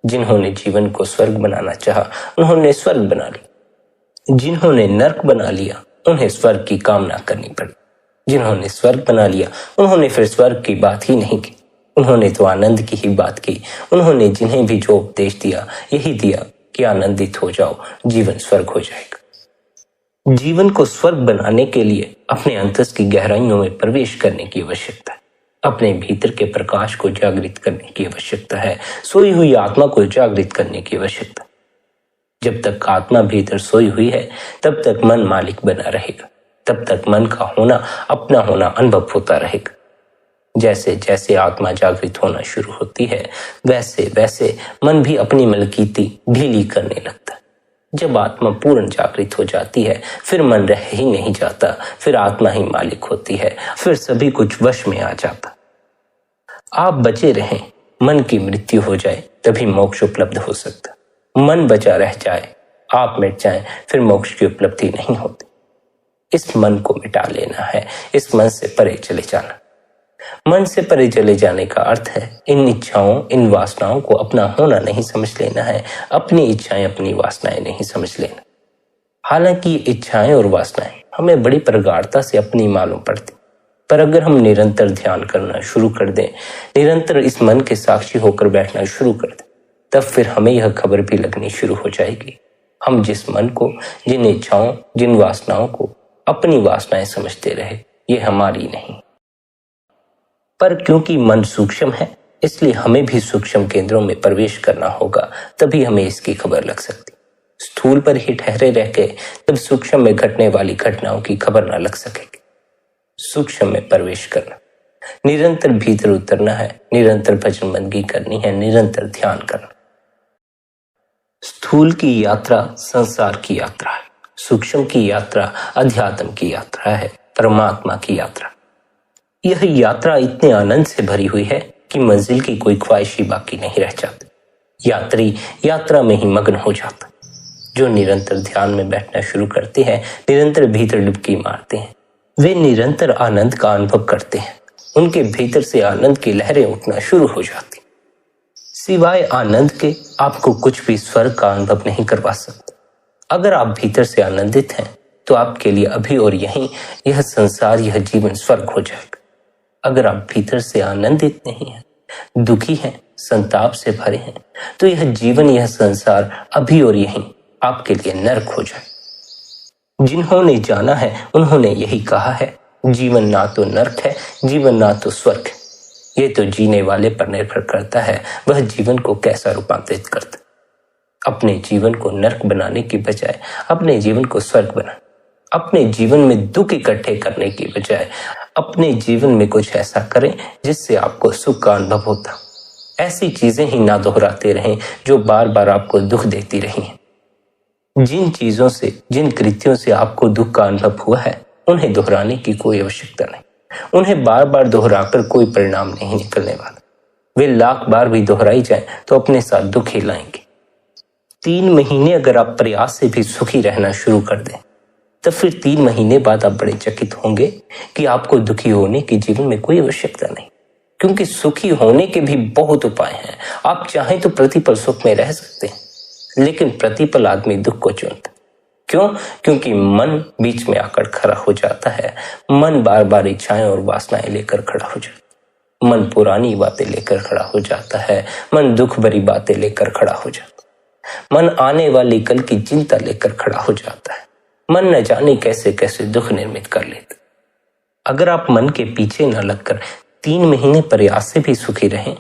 जिन्होंने जीवन को स्वर्ग बनाना चाहा उन्होंने स्वर्ग बना लिया, जिन्होंने नरक बना लिया उन्हें स्वर्ग की कामना करनी पड़ी, जिन्होंने स्वर्ग बना लिया उन्होंने फिर स्वर्ग की बात ही नहीं की, उन्होंने तो आनंद की ही बात की। उन्होंने जिन्हें भी जो उपदेश दिया यही दिया कि आनंदित हो जाओ, जीवन स्वर्ग हो जाएगा। जीवन को स्वर्ग बनाने के लिए अपने अंतस की गहराइयों में प्रवेश करने की आवश्यकता है। अपने भीतर के प्रकाश को जागृत करने की आवश्यकता है। सोई हुई आत्मा को जागृत करने की आवश्यकता है। जब तक आत्मा भीतर सोई हुई है तब तक मन मालिक बना रहेगा। तब तक मन का होना, अपना होना अनुभव होता रहेगा। जैसे जैसे आत्मा जागृत होना शुरू होती है वैसे वैसे मन भी अपनी मलकीती ढीली करने लगता है। जब आत्मा पूर्ण जागृत हो जाती है फिर मन रह ही नहीं जाता, फिर आत्मा ही मालिक होती है, फिर सभी कुछ वश में आ जाता। आप बचे रहें, मन की मृत्यु हो जाए तभी मोक्ष उपलब्ध हो सकता। मन बचा रह जाए, आप मिट जाएं, फिर मोक्ष की उपलब्धि नहीं होती। इस मन को मिटा लेना है, इस मन से परे चले जाना। मन से परे चले जाने का अर्थ है इन इच्छाओं, इन वासनाओं को अपना होना नहीं समझ लेना है, अपनी इच्छाएं अपनी वासनाएं नहीं समझ लेना। हालांकि इच्छाएं और वासनाएं हमें बड़ी प्रगाढ़ता से अपनी मालूम पड़ती, पर अगर हम निरंतर ध्यान करना शुरू कर दें, निरंतर इस मन के साक्षी होकर बैठना शुरू कर दें, तब फिर हमें यह खबर भी लगनी शुरू हो जाएगी हम जिस मन को, जिन इच्छाओं, जिन वासनाओं को अपनी वासनाएं समझते रहे, ये हमारी नहीं। पर क्योंकि मन सूक्ष्म है इसलिए हमें भी सूक्ष्म केंद्रों में प्रवेश करना होगा, तभी हमें इसकी खबर लग सकती। स्थूल पर ही ठहरे रह के तब सूक्ष्म में घटने वाली घटनाओं की खबर न लग सकेगी। सूक्ष्म में प्रवेश करना, निरंतर भीतर उतरना है, निरंतर भजन बंदगी करनी है, निरंतर ध्यान करना। स्थूल की यात्रा संसार की यात्रा है, सूक्ष्म की यात्रा अध्यात्म की यात्रा है, परमात्मा की यात्रा। यह यात्रा इतने आनंद से भरी हुई है कि मंजिल की कोई ख्वाहिश ही बाकी नहीं रह जाती। यात्री यात्रा में ही मग्न हो जाता। जो निरंतर ध्यान में बैठना शुरू करते हैं, निरंतर भीतर डुबकी मारते हैं, वे निरंतर आनंद का अनुभव करते हैं। उनके भीतर से आनंद की लहरें उठना शुरू हो जाती। सिवाय आनंद के आपको कुछ भी स्वर्ग का अनुभव नहीं करवा सकता। अगर आप भीतर से आनंदित हैं तो आपके लिए अभी और यहीं यह संसार, यह जीवन स्वर्ग हो जाएगा। अगर आप भीतर से आनंदित नहीं हैं, दुखी हैं, संताप से भरे हैं, तो यह जीवन, यह संसार अभी और यहीं आपके लिए नरक हो जाए। जिन्होंने जाना है उन्होंने यही कहा है, जीवन ना तो नरक है, जीवन ना तो स्वर्ग है। ये तो जीने वाले पर निर्भर करता है वह जीवन को कैसा रूपांतरित करता। अपने जीवन को नरक बनाने की बजाय अपने जीवन को स्वर्ग बना। अपने जीवन में दुख इकट्ठे करने की बजाय अपने जीवन में कुछ ऐसा करें जिससे आपको सुख का अनुभव होता। ऐसी चीजें ही ना दोहराते रहें जो बार बार आपको दुख देती रही हैं। जिन चीजों से, जिन कृत्यों से आपको दुख का अनुभव हुआ है, उन्हें दोहराने की कोई आवश्यकता नहीं। उन्हें बार बार दोहराकर कोई परिणाम नहीं निकलने वाला। वे लाख बार भी दोहराई जाए तो अपने साथ दुख ही लाएंगे। 3 महीने अगर आप प्रयास से भी सुखी रहना शुरू कर दें, तब फिर 3 महीने बाद आप बड़े चकित होंगे कि आपको दुखी होने की जीवन में कोई आवश्यकता नहीं, क्योंकि सुखी होने के भी बहुत उपाय हैं। आप चाहें तो प्रतिपल सुख में रह सकते हैं, लेकिन प्रतिपल आदमी दुख को चुनता। क्यों? क्योंकि मन बीच में आकर खड़ा हो जाता है। मन बार बार इच्छाएं और वासनाएं लेकर खड़ा हो जाता है। मन पुरानी बातें लेकर खड़ा हो जाता है। मन दुख भरी बातें लेकर खड़ा हो जाता है। मन आने वाली कल की चिंता लेकर खड़ा हो जाता है। मन न जाने कैसे कैसे दुख निर्मित कर लेता। अगर आप मन के पीछे न लगकर 3 महीने प्रयास से भी सुखी रहें,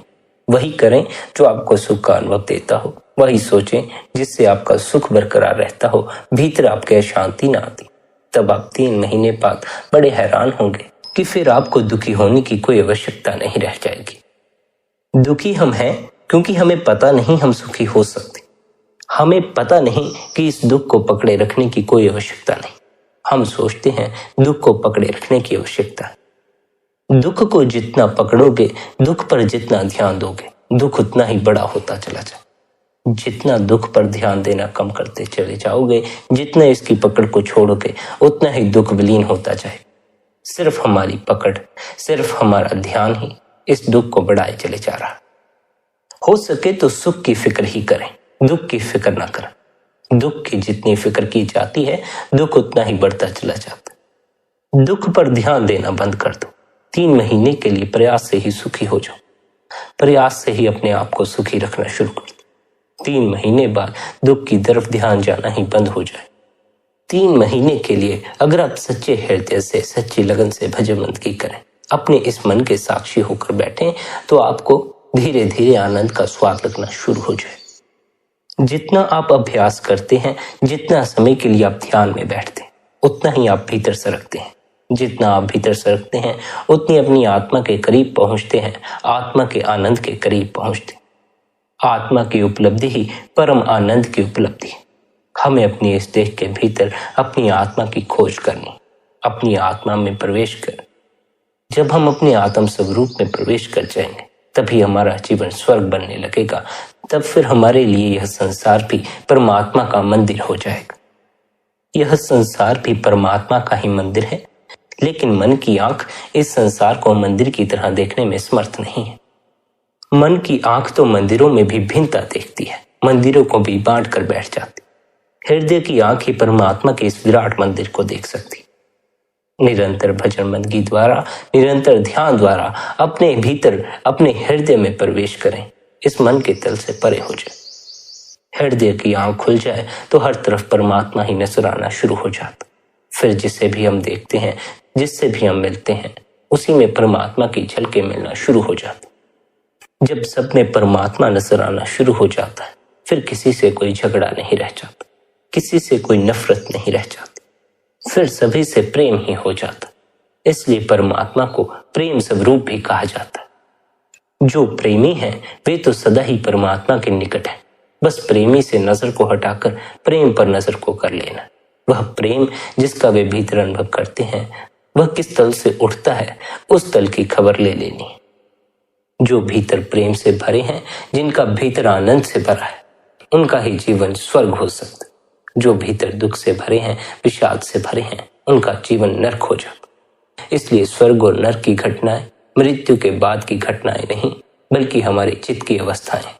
वही करें जो आपको सुख का अनुभव देता हो, वही सोचें जिससे आपका सुख बरकरार रहता हो, भीतर आपके शांति ना आती, तब आप 3 महीने बाद बड़े हैरान होंगे कि फिर आपको दुखी होने की कोई आवश्यकता नहीं रह जाएगी। दुखी हम हैं क्योंकि हमें पता नहीं हम सुखी हो सकते। हमें पता नहीं कि इस दुख को पकड़े रखने की कोई आवश्यकता नहीं। हम सोचते हैं दुख को पकड़े रखने की आवश्यकता है। दुख को जितना पकड़ोगे, दुख पर जितना ध्यान दोगे, दुख उतना ही बड़ा होता चला जाए। जितना दुख पर ध्यान देना कम करते चले जाओगे, जितना इसकी पकड़ को छोड़ोगे, उतना ही दुख विलीन होता जाए। सिर्फ हमारी पकड़, सिर्फ हमारा ध्यान ही इस दुख को बढ़ाए चले जा रहा। हो सके तो सुख की फिक्र ही करें, दुख की फिक्र ना करें। दुख की जितनी फिक्र की जाती है, दुख उतना ही बढ़ता चला जाता। दुख पर ध्यान देना बंद कर दो। 3 महीने के लिए प्रयास से ही सुखी हो जाओ। प्रयास से ही अपने आप को सुखी रखना शुरू कर दो। 3 महीने बाद दुख की तरफ ध्यान जाना ही बंद हो जाए। 3 महीने के लिए अगर आप सच्चे हृदय से, सच्ची लगन से भजन बंदगी करें, अपने इस मन के साक्षी होकर बैठें, तो आपको धीरे धीरे आनंद का स्वाद लगना शुरू हो जाए। जितना आप अभ्यास करते हैं, जितना समय के लिए आप ध्यान में बैठते हैं, उतना ही आप भीतर सरकते हैं। जितना आप भीतर सरकते हैं, उतनी अपनी आत्मा के करीब पहुंचते हैं, आत्मा के आनंद के करीब पहुंचते हैं। आत्मा की उपलब्धि ही परम आनंद की उपलब्धि है। हमें अपनी इस देह के भीतर अपनी आत्मा की खोज करनी, अपनी आत्मा में प्रवेश कर। जब हम अपने आत्म स्वरूप में प्रवेश कर जाएंगे, तभी हमारा जीवन स्वर्ग बनने लगेगा। तब फिर हमारे लिए यह संसार भी परमात्मा का मंदिर हो जाएगा। यह संसार भी परमात्मा का ही मंदिर है, लेकिन मन की आंख इस संसार को मंदिर की तरह देखने में समर्थ नहीं है। मन की आंख तो मंदिरों में भी भिन्नता देखती है, मंदिरों को भी बांट कर बैठ जाती। हृदय की आंख ही परमात्मा के इस विराट मंदिर को देख सकती। निरंतर भजन बंदगी द्वारा, निरंतर ध्यान द्वारा अपने भीतर, अपने हृदय में प्रवेश करें। इस मन के तल से परे हो जाए। हृदय की आंख खुल जाए तो हर तरफ परमात्मा ही नजर आना शुरू हो जाता। फिर जिसे भी हम देखते हैं, जिससे भी हम मिलते हैं, उसी में परमात्मा की झलकें मिलना शुरू हो जाती। जब सब में परमात्मा नजर आना शुरू हो जाता है, फिर किसी से कोई झगड़ा नहीं रह जाता, किसी से कोई नफरत नहीं रह जाती, फिर सभी से प्रेम ही हो जाता। इसलिए परमात्मा को प्रेम स्वरूप भी कहा जाता है। जो प्रेमी हैं, वे तो सदा ही परमात्मा के निकट हैं। बस प्रेमी से नजर को हटाकर प्रेम पर नजर को कर लेना। वह प्रेम जिसका वे भीतर अनुभव करते हैं, वह किस तल से उठता है, उस तल की खबर ले लेनी है। जो भीतर प्रेम से भरे हैं, जिनका भीतर आनंद से भरा है, उनका ही जीवन स्वर्ग हो सकता है। जो भीतर दुख से भरे हैं, विषाद से भरे हैं, उनका जीवन नरक हो जाता। इसलिए स्वर्ग और नरक की घटनाएं मृत्यु के बाद की घटनाएं नहीं, बल्कि हमारे चित्त की अवस्थाएं।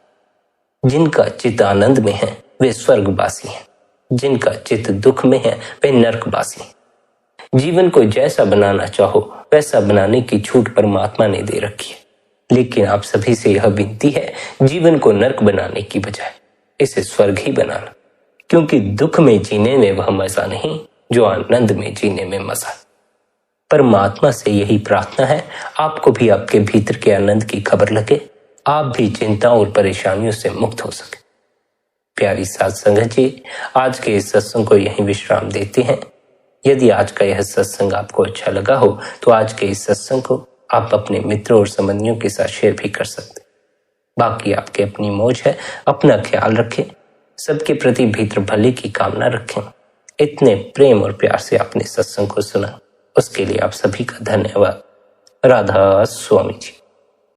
जिनका चित्त आनंद में है, वे स्वर्गवासी हैं। जिनका चित्त दुख में है, वे नरकवासी हैं। जीवन को जैसा बनाना चाहो, वैसा बनाने की छूट परमात्मा ने दे रखी है। लेकिन आप सभी से यह विनती है, जीवन को नरक बनाने की बजाय इसे स्वर्ग ही बनाना। क्योंकि दुख में जीने में वह मजा नहीं, जो आनंद में जीने में मजा। परमात्मा से यही प्रार्थना है, आपको भी आपके भीतर के आनंद की खबर लगे, आप भी चिंता और परेशानियों से मुक्त हो सके। प्यारी साध संगत जी, आज के इस सत्संग को यहीं विश्राम देते हैं। यदि आज का यह सत्संग आपको अच्छा लगा हो, तो आज के इस सत्संग को आप अपने मित्रों और संबंधियों के साथ शेयर भी कर सकते। बाकी आपके अपनी मौज है। अपना ख्याल रखें, सबके प्रति भीतर भले की कामना रखें। इतने प्रेम और प्यार से आपने सत्संग को सुना, उसके लिए आप सभी का धन्यवाद। राधा स्वामी जी।